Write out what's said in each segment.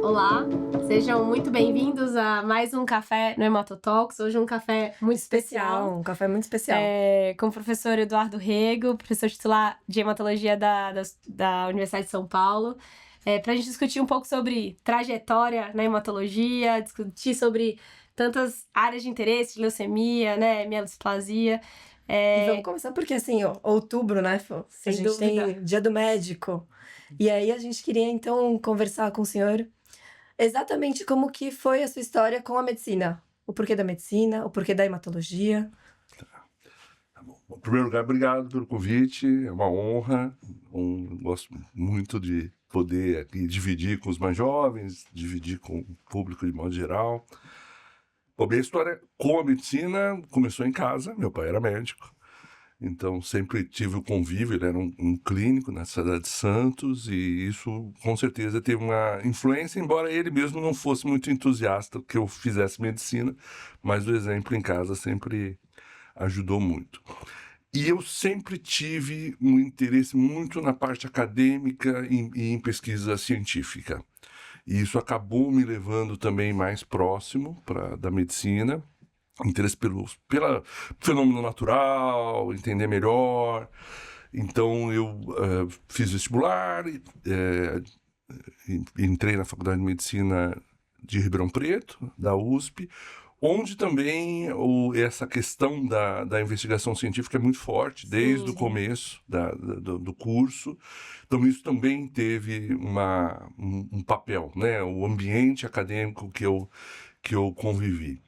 Olá, sejam muito bem-vindos a mais um Café no Hematotalks. Hoje um café muito especial. Um café muito especial. Com o professor Eduardo Rego, professor titular de hematologia da Universidade de São Paulo, para a gente discutir um pouco sobre trajetória na hematologia, discutir sobre tantas áreas de interesse, leucemia, né, mielodisplasia. E vamos começar porque, assim, outubro, né, Fô? Sem a gente dúvida. tem Dia do Médico. E aí a gente queria, então, conversar com o senhor exatamente como que foi a sua história com a medicina. O porquê da medicina, o porquê da hematologia. Tá bom. Em primeiro lugar, obrigado pelo convite, é uma honra. Gosto muito de poder aqui dividir com os mais jovens, dividir com o público de modo geral. Bom, minha história com a medicina começou em casa, meu pai era médico, então sempre tive o convívio, ele era um clínico na cidade de Santos, e isso com certeza teve uma influência, embora ele mesmo não fosse muito entusiasta que eu fizesse medicina, mas o exemplo em casa sempre ajudou muito. E eu sempre tive um interesse muito na parte acadêmica e em pesquisa científica. E isso acabou me levando também mais próximo da medicina, interesse pelo fenômeno natural, entender melhor. Então eu fiz vestibular, entrei na Faculdade de Medicina de Ribeirão Preto, da USP, onde também essa questão da investigação científica é muito forte, desde o começo do curso. Então isso também teve um papel, né? O ambiente acadêmico que eu convivi.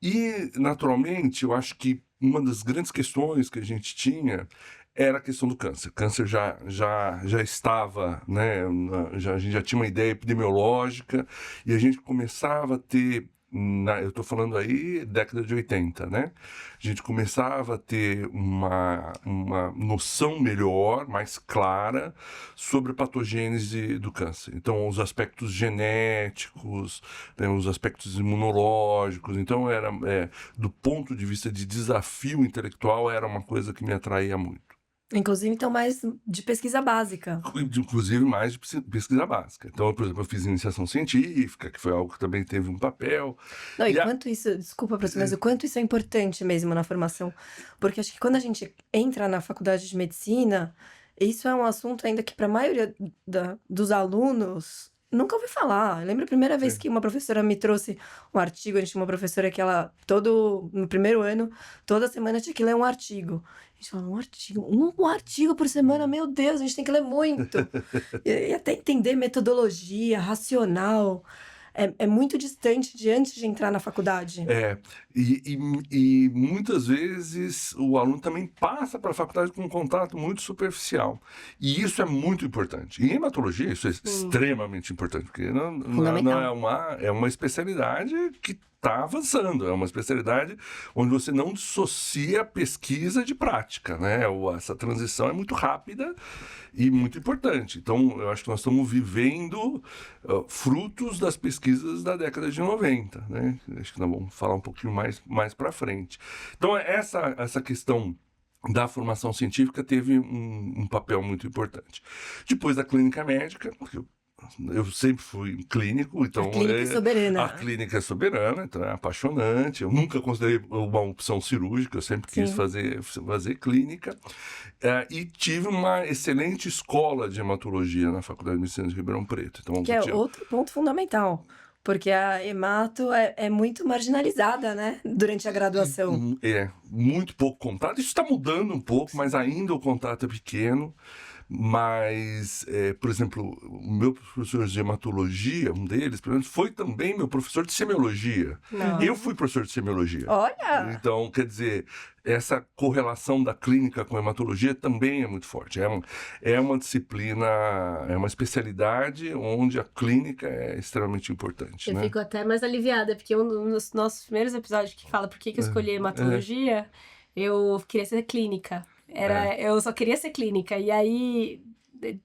E, naturalmente, eu acho que uma das grandes questões que a gente tinha era a questão do câncer. O câncer já estava, né? A gente já tinha uma ideia epidemiológica e a gente começava a ter, eu estou falando aí década de 80, né? A gente começava a ter uma noção melhor, mais clara, sobre a patogênese do câncer. Então, os aspectos genéticos, né, os aspectos imunológicos. Então, do ponto de vista de desafio intelectual, era uma coisa que me atraía muito. Inclusive, então, mais de pesquisa básica. Inclusive mais de pesquisa básica. Então, por exemplo, eu fiz iniciação científica, que foi algo que também teve um papel. Não, e quanto isso, desculpa, professor, mas o quanto isso é importante mesmo na formação. Porque acho que quando a gente entra na faculdade de medicina, isso é um assunto ainda que para a maioria dos alunos nunca ouvi falar. Eu lembro a primeira vez que uma professora me trouxe um artigo, a gente tinha uma professora que ela, no primeiro ano, toda semana tinha que ler um artigo. A gente falava, um artigo por semana, meu Deus, a gente tem que ler muito. E até entender metodologia, racional, é muito distante de antes de entrar na faculdade. E muitas vezes o aluno também passa para a faculdade com um contato muito superficial. E isso é muito importante. Em hematologia, isso é extremamente importante, porque é uma especialidade que está avançando, é uma especialidade onde você não dissocia a pesquisa de prática, né? Essa transição é muito rápida e muito importante. Então, eu acho que nós estamos vivendo frutos das pesquisas da década de 90, né? Acho que nós vamos falar um pouquinho mais para frente. Então, essa questão da formação científica teve um papel muito importante. Depois da clínica médica, eu sempre fui clínico, então... A clínica é soberana. A clínica é soberana, então é apaixonante. Eu nunca considerei uma opção cirúrgica, eu sempre quis fazer clínica. E tive uma excelente escola de hematologia na Faculdade de Medicina de Ribeirão Preto. Então, que é outro ponto fundamental. Porque a hemato é muito marginalizada, né? Durante a graduação. Muito pouco contato. Isso está mudando um pouco, mas ainda o contato é pequeno. Mas, por exemplo, o meu professor de hematologia, um deles, pelo menos, foi também meu professor de semiologia. Não. Eu fui professor de semiologia. Olha! Então, quer dizer, essa correlação da clínica com a hematologia também é muito forte. É uma disciplina, é uma especialidade onde a clínica é extremamente importante. Eu fico até mais aliviada, porque um dos nossos primeiros episódios que fala por que eu escolhi hematologia, eu queria ser clínica. Eu só queria ser clínica. E aí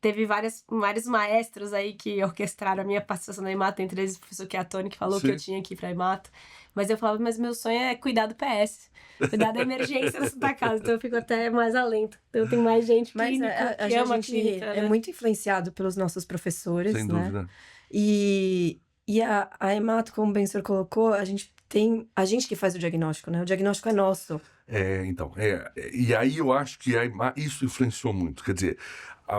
teve vários maestros aí que orquestraram a minha participação na hemato, entre eles o professor Chiatoni, que falou que eu tinha que ir pra hemato. Mas eu falava, mas meu sonho é cuidar do PS, cuidar da emergência da Santa Casa. Então eu fico até mais alento. Então tem mais gente clínica que ama a clínica. É muito influenciado pelos nossos professores, sem dúvida. Né? E a hemato, como bem o senhor colocou, a gente que faz o diagnóstico, né? O diagnóstico é nosso. Então, e aí eu acho que isso influenciou muito. Quer dizer,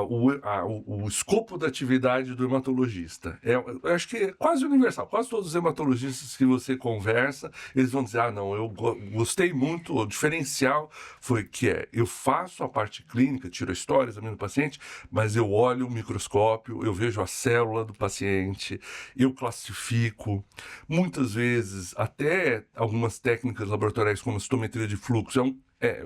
o escopo da atividade do hematologista eu acho que é quase universal. Quase todos os hematologistas que você conversa, eles vão dizer, não, eu gostei muito, o diferencial foi que eu faço a parte clínica, tiro a história, examino o paciente, mas eu olho o microscópio, eu vejo a célula do paciente, eu classifico. Muitas vezes, até algumas técnicas laboratoriais como a citometria de fluxo,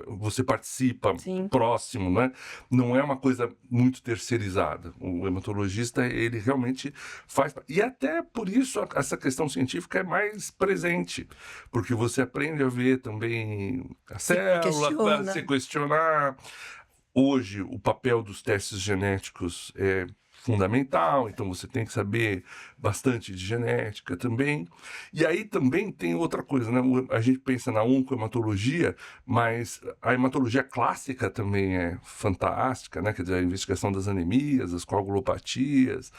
você participa Sim. próximo, né? Não é uma coisa muito terceirizada. O hematologista, ele realmente faz... E até por isso essa questão científica é mais presente, porque você aprende a ver também a célula, se questionar. Hoje, o papel dos testes genéticos é fundamental, então você tem que saber bastante de genética também. E aí também tem outra coisa, né? A gente pensa na oncohematologia, mas a hematologia clássica também é fantástica, né? Quer dizer, a investigação das anemias, das coagulopatias,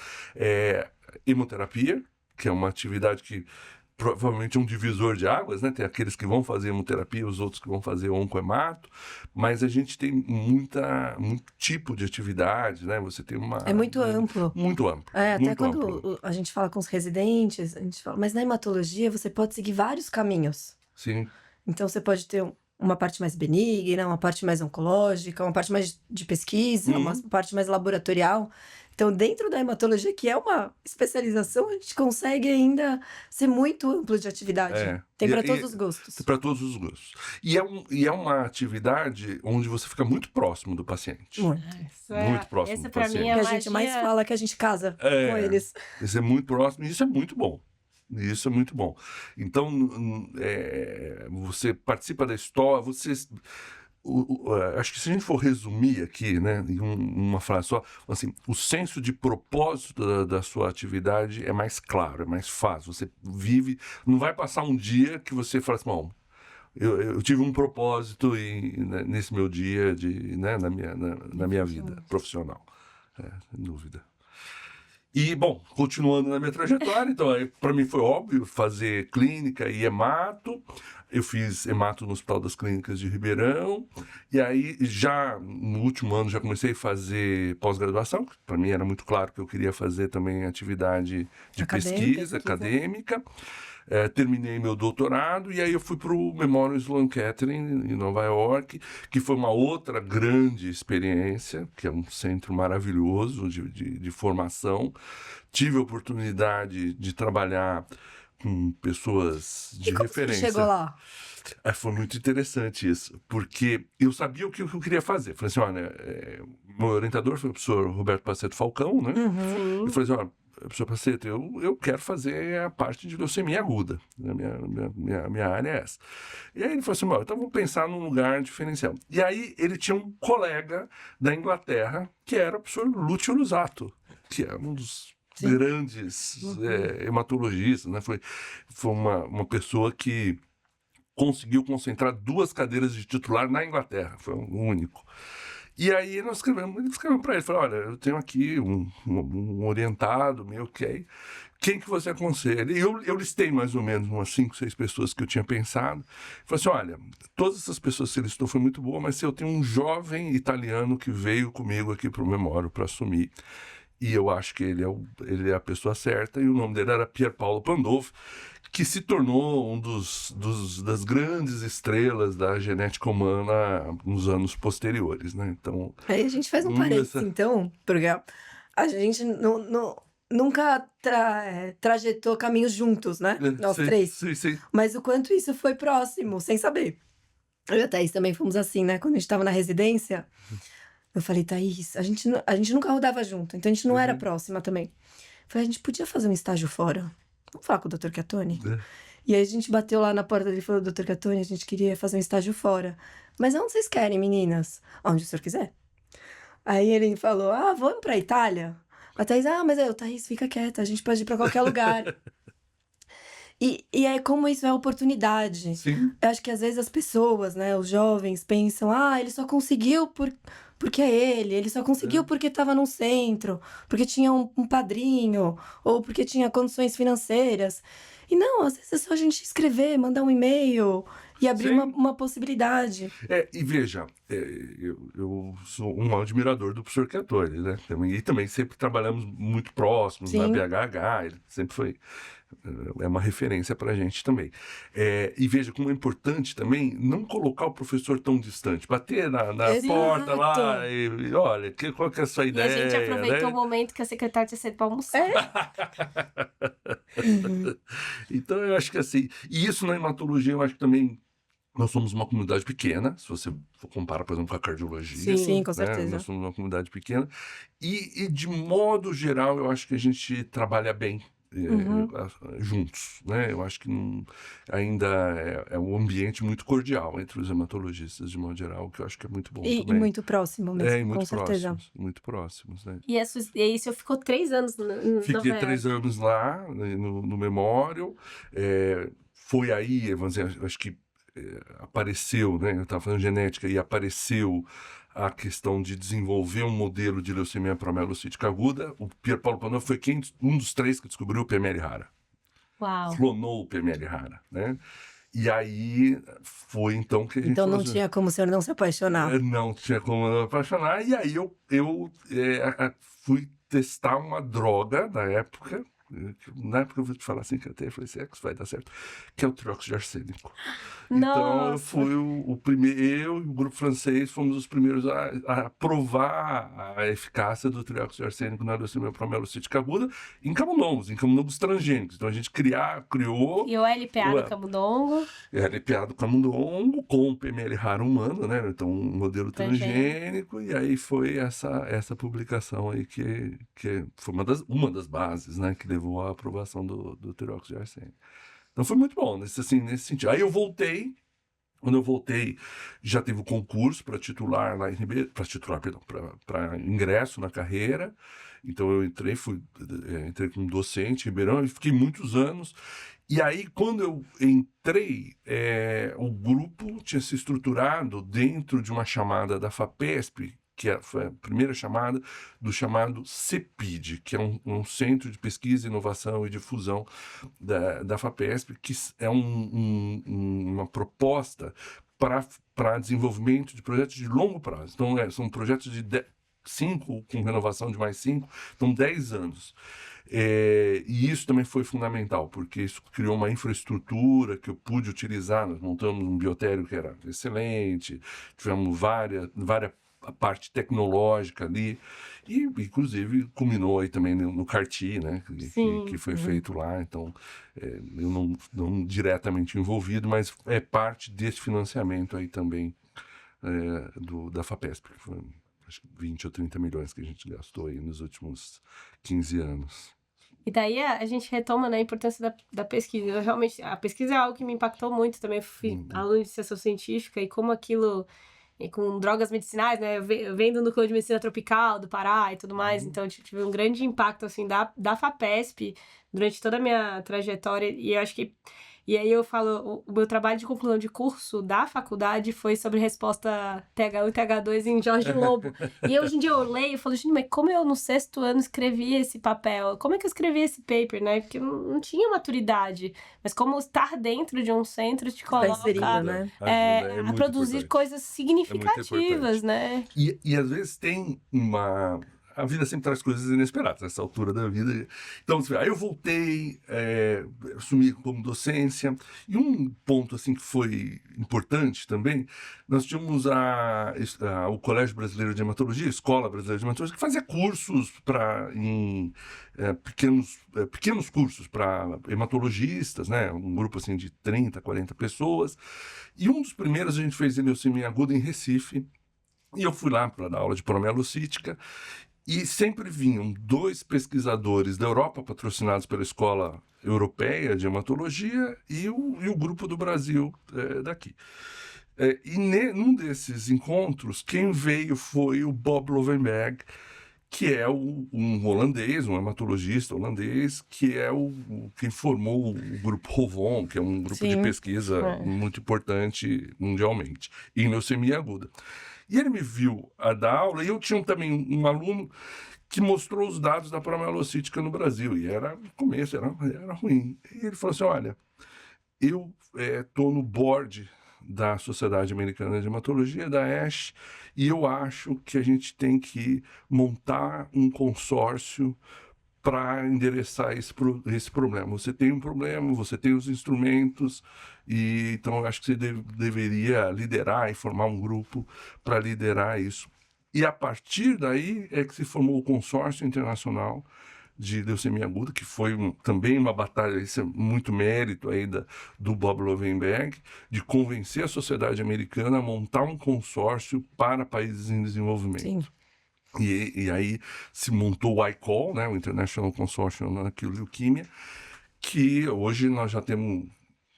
hemoterapia, que é uma atividade que provavelmente um divisor de águas, né? Tem aqueles que vão fazer hemoterapia, os outros que vão fazer oncohemato, mas a gente tem muito tipo de atividade, né? Você tem uma... É muito amplo. Muito amplo. Até muito quando amplo. a gente fala com os residentes, a gente fala, mas na hematologia você pode seguir vários caminhos. Sim. Então você pode ter uma parte mais benigna, uma parte mais oncológica, uma parte mais de pesquisa, uma parte mais laboratorial. Então, dentro da hematologia, que é uma especialização, a gente consegue ainda ser muito amplo de atividade. Tem para todos os gostos. Para todos os gostos. E é uma atividade onde você fica muito próximo do paciente. Muito próximo essa do pra paciente. mim é Que a gente mais fala que a gente casa com eles. Isso é muito próximo e isso é muito bom. Isso é muito bom. Então, você participa da história, acho que se a gente for resumir aqui, né, em uma frase só, assim, o senso de propósito da sua atividade é mais claro, é mais fácil. Você vive, não vai passar um dia que você fala assim, bom, eu tive um propósito nesse meu dia, na minha vida profissional. Sem dúvida. E, bom, continuando na minha trajetória, então, para mim foi óbvio fazer clínica e hemato. Eu fiz hemato no Hospital das Clínicas de Ribeirão. E aí, já no último ano, já comecei a fazer pós-graduação. Para mim era muito claro que eu queria fazer também atividade de pesquisa acadêmica. Terminei meu doutorado e aí eu fui para o Memorial Sloan Kettering, em Nova York, que foi uma outra grande experiência, que é um centro maravilhoso de formação. Tive a oportunidade de trabalhar com pessoas de referência. Você chegou lá? Foi muito interessante isso, porque eu sabia o que eu queria fazer. Falei assim, olha, meu orientador foi o professor Roberto Paceto Falcão, né? Eu falei assim, olha, professor Paceto, eu quero fazer a parte de leucemia aguda. Minha área é essa. E aí ele falou assim, então vamos pensar num lugar diferencial. E aí ele tinha um colega da Inglaterra, que era o professor Lúcio Lusato, que é um dos grandes hematologistas, né? Foi uma pessoa que conseguiu concentrar 2 cadeiras de titular na Inglaterra, foi o único. E aí nós escrevemos para ele, falou, olha, eu tenho aqui um orientado meu, quem que você aconselha? E eu listei mais ou menos umas 5, 6 pessoas que eu tinha pensado. Falei assim, olha, todas essas pessoas que você listou foi muito boa, mas eu tenho um jovem italiano que veio comigo aqui para o Memório para assumir. E eu acho que ele é a pessoa certa, e o nome dele era Pier Paolo Pandolfi, que se tornou um das grandes estrelas da genética humana nos anos posteriores, né? Então, aí a gente faz um parênteses, então, porque a gente nunca trajetou caminhos juntos, né? Nós três. Sim. Mas o quanto isso foi próximo, sem saber. Eu e a Thaís também fomos assim, né? Quando a gente tava na residência, eu falei, Thaís, a gente nunca rodava junto, então a gente não era próxima também. Eu falei, a gente podia fazer um estágio fora. Vamos falar com o Dr. Catoni? E aí a gente bateu lá na porta dele e falou, Dr. Catoni, a gente queria fazer um estágio fora. Mas onde vocês querem, meninas? Onde o senhor quiser. Aí ele falou, vamos pra Itália? A Thaís, mas Thaís, fica quieta, a gente pode ir pra qualquer lugar. E é como isso é oportunidade. Sim. Eu acho que às vezes as pessoas, né, os jovens, pensam, ele só conseguiu porque é ele só conseguiu porque estava num centro, porque tinha um padrinho, ou porque tinha condições financeiras. E não, às vezes é só a gente escrever, mandar um e-mail e abrir Sim. uma possibilidade. E veja, eu sou um admirador do professor Chiatori, né? E também sempre trabalhamos muito próximos na Sim. BHH, ele sempre foi é uma referência para a gente também. E veja como é importante também não colocar o professor tão distante, bater na Exato. porta lá e olha, qual que é a sua E ideia? a gente aproveitou né? o momento que a secretária tinha saído pra almoçar. Então, eu acho que assim, e isso na hematologia, eu acho que também nós somos uma comunidade pequena, se você for comparar, por exemplo, com a cardiologia. Sim, com Né? certeza. Nós somos uma comunidade pequena. E, de modo geral, eu acho que a gente trabalha bem juntos. Né? Eu acho que ainda é um ambiente muito cordial entre os hematologistas, de modo geral, que eu acho que é muito bom E também. muito próximo mesmo, E muito com certeza. próximos, muito próximos, né? E isso ficou 3 anos na Fiquei VERB. 3 anos lá, né, no Memorial. Foi aí, vamos dizer, acho que apareceu, né? Eu estava falando genética e apareceu a questão de desenvolver um modelo de leucemia promielocítica aguda. O Pier Paolo Panot foi um dos 3 que descobriu o PML rara. Uau. Clonou o PML rara, né? E aí foi então que a gente Então não falou, tinha como o senhor não se apaixonar. não tinha como não apaixonar. E aí eu fui testar uma droga na época. Na época eu vou te falar assim, que até falei assim, que isso vai dar certo, que é o trióxido de arsênico. Então eu fui o primeiro, eu e o grupo francês fomos os primeiros a provar a eficácia do trióxido de arsênico na leucemia promielocítica aguda em camundongos transgênicos. Então a gente criou E o LPA do camundongo. LPA do camundongo com o PML raro humano, né? Então um modelo transgênico, e aí foi essa publicação aí que foi uma das bases, né? Que levou à aprovação do trióxido de arsênico. Então foi muito bom nesse sentido. Aí eu voltei. Quando eu voltei, já teve o concurso para titular lá em Ribeirão, para ingresso na carreira. Então eu entrei como docente em Ribeirão e fiquei muitos anos. E aí, quando eu entrei, o grupo tinha se estruturado dentro de uma chamada da FAPESP, que foi a primeira chamada do chamado CEPID, que é um Centro de Pesquisa, Inovação e Difusão da FAPESP, que é uma proposta para desenvolvimento de projetos de longo prazo. Então, são projetos de 5, com renovação de mais 5, então 10 anos. E isso também foi fundamental, porque isso criou uma infraestrutura que eu pude utilizar. Nós montamos um biotério que era excelente, tivemos várias a parte tecnológica ali, e inclusive culminou aí também no CAR-T, né, que foi feito lá. Então, eu não diretamente envolvido, mas é parte desse financiamento aí também da FAPESP, que foi acho que 20 ou 30 milhões que a gente gastou aí nos últimos 15 anos. E daí a gente retoma, né, a importância da pesquisa. Eu realmente, a pesquisa é algo que me impactou muito também. Eu fui aluno de iniciação científica e como aquilo, com drogas medicinais, né, eu venho do Núcleo de Medicina Tropical do Pará e tudo mais, então eu tive um grande impacto, assim, da FAPESP durante toda a minha trajetória. E eu acho que e aí eu falo, o meu trabalho de conclusão de curso da faculdade foi sobre resposta TH1 e TH2 em Jorge Lobo. E hoje em dia eu leio e falo, gente, mas como eu no 6º ano escrevi esse papel? Como é que eu escrevi esse paper, né? Porque eu não tinha maturidade. Mas como estar dentro de um centro te coloca inserido, né? a produzir importante. coisas significativas, né? E às vezes tem a vida sempre traz coisas inesperadas nessa altura da vida. Então, aí eu voltei, assumi como docência. E um ponto assim que foi importante também, nós tínhamos o Colégio Brasileiro de Hematologia, a Escola Brasileira de Hematologia, que fazia cursos pequenos cursos para hematologistas, né? Um grupo assim de 30, 40 pessoas. E um dos primeiros a gente fez em leucemia aguda em Recife. E eu fui lá para dar aula de promielocítica. E sempre vinham 2 pesquisadores da Europa, patrocinados pela Escola Europeia de Hematologia, e o grupo do Brasil daqui. E num desses encontros, quem veio foi o Bob Lovenberg, que é um holandês, um hematologista holandês, que é quem formou o grupo HOVON, que é um grupo de pesquisa muito importante mundialmente, em leucemia aguda. E ele me viu a dar aula, e eu tinha também um aluno que mostrou os dados da promielocítica no Brasil, e era, no começo, era ruim. E ele falou assim, olha, eu estou no board da Sociedade Americana de Hematologia, da ASH, e eu acho que a gente tem que montar um consórcio para endereçar esse problema. Você tem um problema, você tem os instrumentos, e então eu acho que você deveria liderar e formar um grupo para liderar isso. E a partir daí é que se formou o Consórcio Internacional de Leucemia Aguda, que foi também uma batalha, isso é muito mérito aí do Bob Lovenberg, de convencer a sociedade americana a montar um consórcio para países em desenvolvimento. Sim. E aí se montou o ICOL, né, o International Consortium on Acute Leukemia, que hoje nós já temos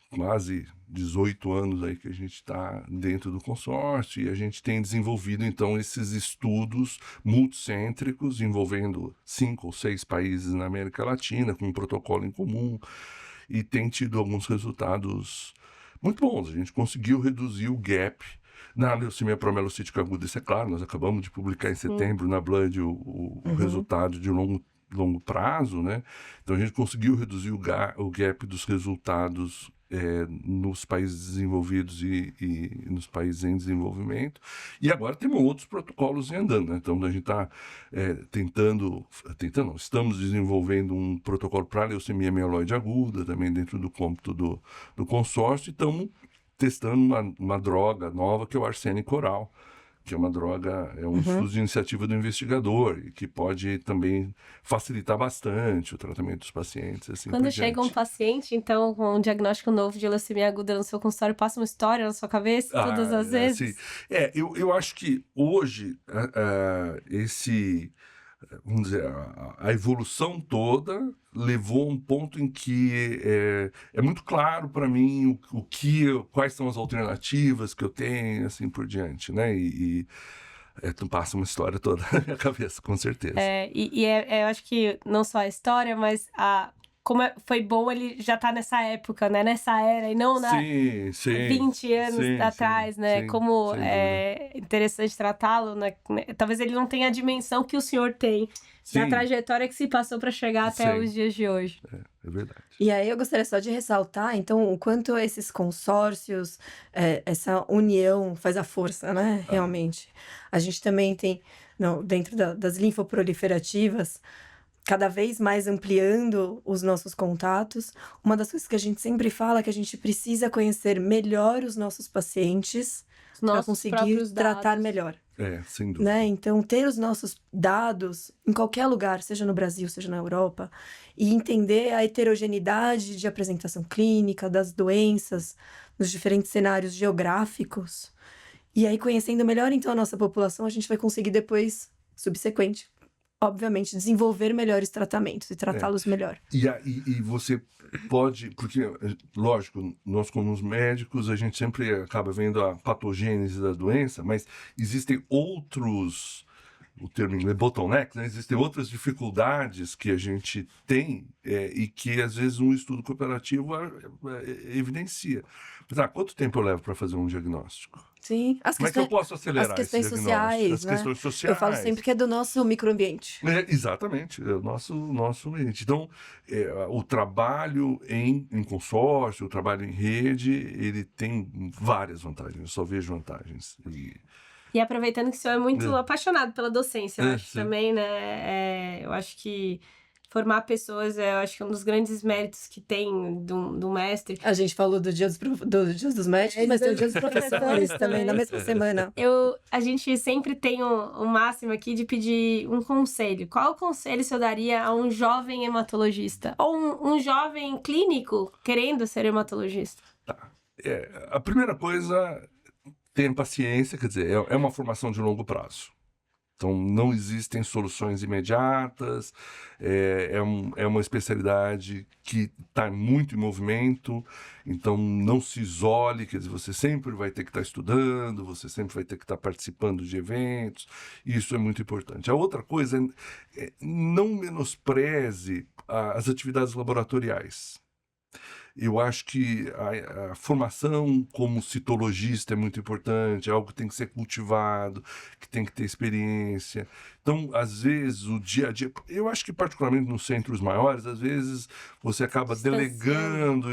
quase 18 anos aí que a gente está dentro do consórcio, e a gente tem desenvolvido, então, esses estudos multicêntricos envolvendo 5 ou 6 países na América Latina, com um protocolo em comum, e tem tido alguns resultados muito bons. A gente conseguiu reduzir o gap na leucemia promielocítica aguda. Isso é claro, nós acabamos de publicar em setembro na Blood o resultado de longo prazo, né? Então a gente conseguiu reduzir o gap dos resultados nos países desenvolvidos e nos países em desenvolvimento. E agora temos outros protocolos em andando, né? Então a gente está estamos desenvolvendo um protocolo para leucemia mieloide aguda, também dentro do cômputo do consórcio, e estamos testando uma droga nova, que é o arsênico oral, que é uma droga, é um estudo de iniciativa do investigador, e que pode também facilitar bastante o tratamento dos pacientes. Assim Quando chega um paciente, então, com um diagnóstico novo de leucemia aguda no seu consultório, passa uma história na sua cabeça todas as vezes? Assim, eu acho que hoje vamos dizer, a evolução toda levou a um ponto em que é muito claro para mim quais são as alternativas que eu tenho, assim por diante, né? Tu passa uma história toda na minha cabeça, com certeza. Eu acho que não só a história, mas foi bom ele já tá nessa época, né? Nessa era, e não 20 anos atrás, né? Sim, como é interessante tratá-lo, né? Talvez ele não tenha a dimensão que o senhor tem da trajetória que se passou para chegar até os dias de hoje. É verdade. E aí eu gostaria só de ressaltar, então, o quanto esses consórcios, essa união faz a força, né? Realmente. A gente também tem, dentro das linfoproliferativas, cada vez mais ampliando os nossos contatos. Uma das coisas que a gente sempre fala é que a gente precisa conhecer melhor os nossos pacientes para conseguir tratar melhor. Sem dúvida. Né? Então, ter os nossos dados em qualquer lugar, seja no Brasil, seja na Europa, e entender a heterogeneidade de apresentação clínica, das doenças, nos diferentes cenários geográficos. E aí, conhecendo melhor, então, a nossa população, a gente vai conseguir depois, subsequente, obviamente, desenvolver melhores tratamentos e tratá-los melhor. E você pode, porque, lógico, nós como os médicos, a gente sempre acaba vendo a patogênese da doença, mas existem outros, o termo é bottleneck, né? Existem outras dificuldades que a gente tem e que, às vezes, um estudo cooperativo evidencia. Mas, quanto tempo eu levo para fazer um diagnóstico? Sim. Como é que eu posso acelerar as questões esse sociais, As né? questões sociais. Eu falo sempre que é do nosso microambiente. Exatamente, é o nosso ambiente. Então, o trabalho em consórcio, o trabalho em rede, ele tem várias vantagens, eu só vejo vantagens. E aproveitando que o senhor é muito apaixonado pela docência, eu acho sim. também, né? Eu acho que formar pessoas, eu acho que é um dos grandes méritos que tem do mestre. A gente falou do dia dos médicos, mas tem o dia dos professores também, na mesma semana. A gente sempre tem um máximo aqui de pedir um conselho. Qual conselho o senhor daria a um jovem hematologista? Ou um jovem clínico querendo ser hematologista? A primeira coisa, tenha paciência, quer dizer, é uma formação de longo prazo. Então, não existem soluções imediatas, é uma especialidade que está muito em movimento, então não se isole, quer dizer, você sempre vai ter que estar estudando, você sempre vai ter que estar participando de eventos, e isso é muito importante. A outra coisa é não menospreze as atividades laboratoriais. Eu acho que a formação como citologista é muito importante, é algo que tem que ser cultivado, que tem que ter experiência. Então, às vezes, o dia a dia... Eu acho que, particularmente nos centros maiores, às vezes você acaba delegando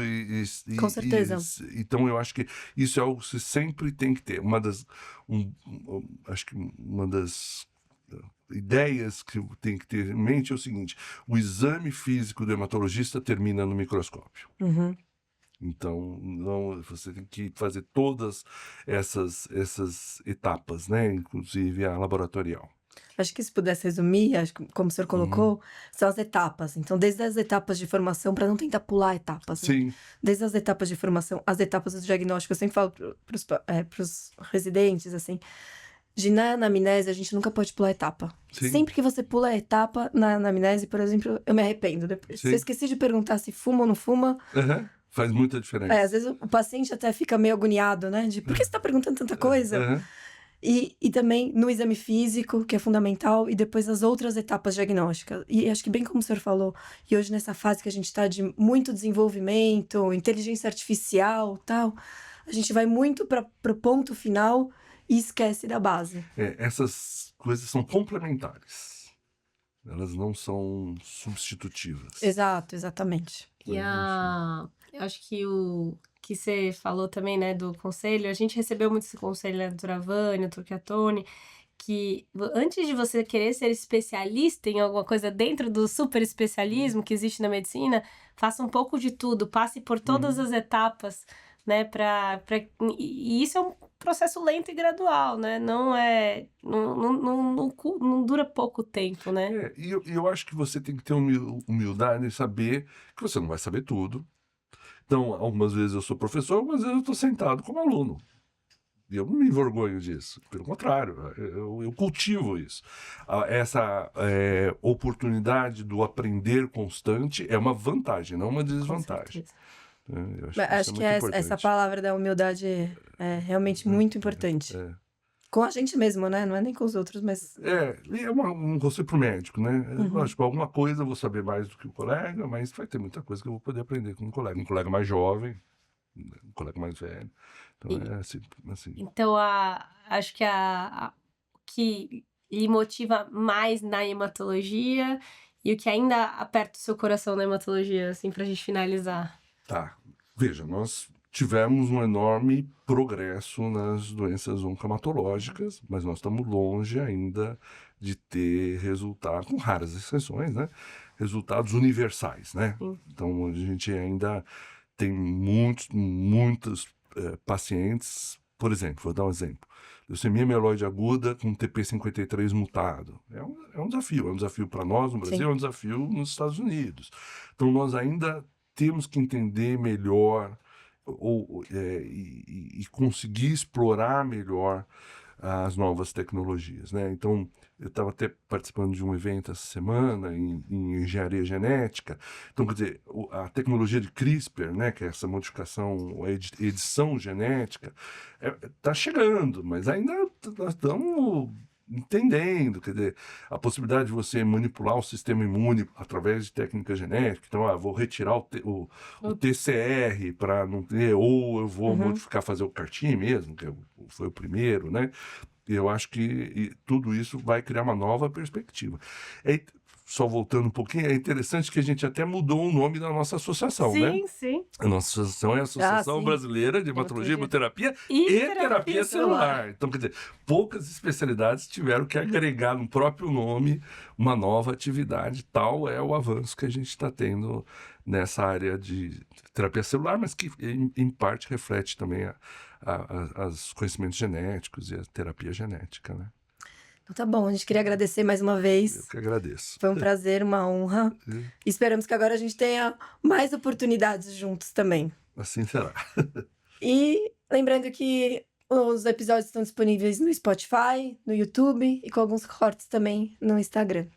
Com certeza. então, eu acho que isso é algo que você sempre tem que ter. Acho que uma das ideias que tem que ter em mente é o seguinte: o exame físico do hematologista termina no microscópio. Uhum. Então, você tem que fazer todas essas etapas, né? Inclusive a laboratorial. Acho que se pudesse resumir, acho que, como o senhor colocou, são as etapas. Então, desde as etapas de formação, para não tentar pular etapas. Né? Sim. Desde as etapas de formação, as etapas do diagnóstico, eu sempre falo para os residentes, assim, na anamnese, a gente nunca pode pular etapa. Sim. Sempre que você pula a etapa na anamnese, por exemplo, eu me arrependo depois. Sim. Se eu esqueci de perguntar se fuma ou não fuma... Faz muita diferença. Às vezes o paciente até fica meio agoniado, né? De por que você está perguntando tanta coisa? E também no exame físico, que é fundamental, e depois as outras etapas diagnósticas. E acho que bem como o senhor falou, e hoje nessa fase que a gente está de muito desenvolvimento, inteligência artificial tal, a gente vai muito para o ponto final e esquece da base. Essas coisas são complementares. Elas não são substitutivas. Exato, exatamente. E eu acho que o que você falou também, né, do conselho, a gente recebeu muito esse conselho, né, do doutora Vânia, do Turchiatone, que antes de você querer ser especialista em alguma coisa dentro do super especialismo que existe na medicina, faça um pouco de tudo, passe por todas as etapas, né, e isso é um processo lento e gradual, né, não dura pouco tempo, né. E eu acho que você tem que ter humildade em saber que você não vai saber tudo. Então, algumas vezes eu sou professor, algumas vezes eu estou sentado como aluno. E eu não me envergonho disso. Pelo contrário, eu cultivo isso. Essa oportunidade do aprender constante é uma vantagem, não uma desvantagem. Acho que essa palavra da humildade é realmente muito importante. Com a gente mesmo, né? Não é nem com os outros, mas... É um conselho pro médico, né? Lógico, alguma coisa eu vou saber mais do que o colega, mas vai ter muita coisa que eu vou poder aprender com um colega mais jovem, um colega mais velho. Então, é assim. Então, acho que o que lhe motiva mais na hematologia e o que ainda aperta o seu coração na hematologia, assim, pra gente finalizar. Tá. Veja, nós tivemos um enorme progresso nas doenças oncohematológicas, mas nós estamos longe ainda de ter resultados, com raras exceções, né? Resultados universais, né? Então, a gente ainda tem muitos pacientes, por exemplo, vou dar um exemplo. Leucemia mieloide aguda com TP53 mutado. É um desafio para nós no Brasil, Sim. é um desafio nos Estados Unidos. Então, nós ainda temos que entender melhor e conseguir explorar melhor as novas tecnologias, né? Então, eu estava até participando de um evento essa semana em engenharia genética. Então, quer dizer, a tecnologia de CRISPR, né, que é essa modificação, edição genética, está chegando, mas ainda nós estamos entendendo, quer dizer, a possibilidade de você manipular o sistema imune através de técnica genética. Então, vou retirar o TCR para não ter, ou eu vou modificar, fazer o CAR-T mesmo, que foi o primeiro, né? Eu acho que tudo isso vai criar uma nova perspectiva. Só voltando um pouquinho, é interessante que a gente até mudou o nome da nossa associação, né? Sim. A nossa associação é a Associação Brasileira de Hematologia, Hemoterapia e Terapia Celular. Então, quer dizer, poucas especialidades tiveram que agregar no próprio nome uma nova atividade. Tal é o avanço que a gente está tendo nessa área de terapia celular, mas que, em parte, reflete também os conhecimentos genéticos e a terapia genética, né? Então tá bom, a gente queria agradecer mais uma vez. Eu que agradeço. Foi um prazer, uma honra. Esperamos que agora a gente tenha mais oportunidades juntos também. Assim será. E lembrando que os episódios estão disponíveis no Spotify, no YouTube e com alguns cortes também no Instagram.